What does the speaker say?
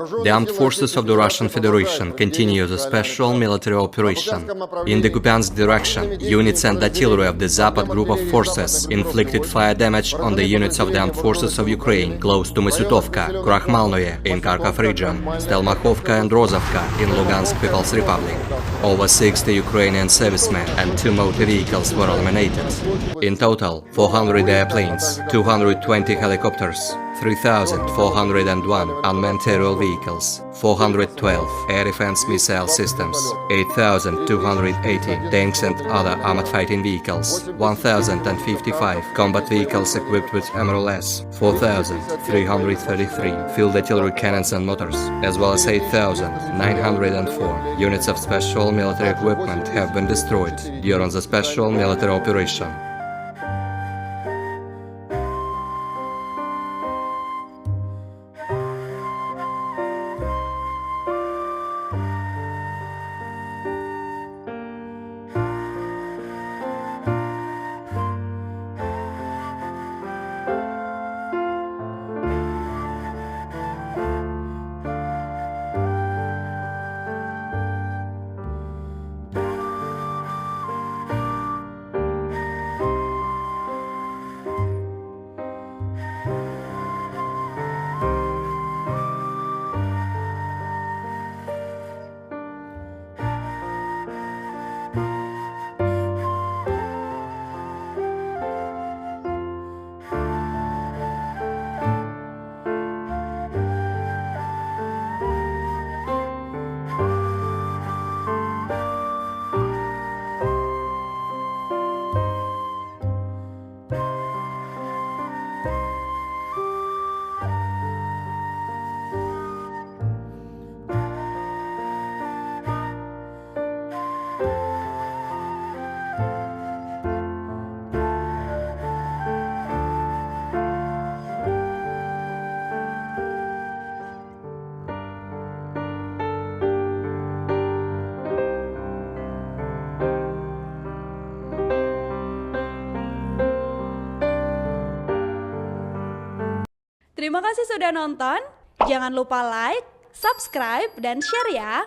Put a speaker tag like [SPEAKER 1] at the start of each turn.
[SPEAKER 1] The armed forces of the Russian Federation continue the special military operation. In the Kupiansk direction, units and artillery of the Zapad group of forces inflicted fire damage on the units of the armed forces of Ukraine close to Masyutovka, Krakhmalnoye in Kharkov region, Stelmakhovka and Rozovka in Lugansk People's Republic. Over 60 Ukrainian servicemen and 2 motor vehicles were eliminated. In total, 400 airplanes, 220 helicopters, 3,401 unmanned aerial vehicles, 412 air defense missile systems, 8,280 tanks and other armored fighting vehicles, 1,055 combat vehicles equipped with MLRS, 4,333 field artillery cannons and motors, as well as 8,904 units of special military equipment have been destroyed during the special military operation.
[SPEAKER 2] Terima kasih sudah nonton. Jangan lupa like, subscribe, dan share ya.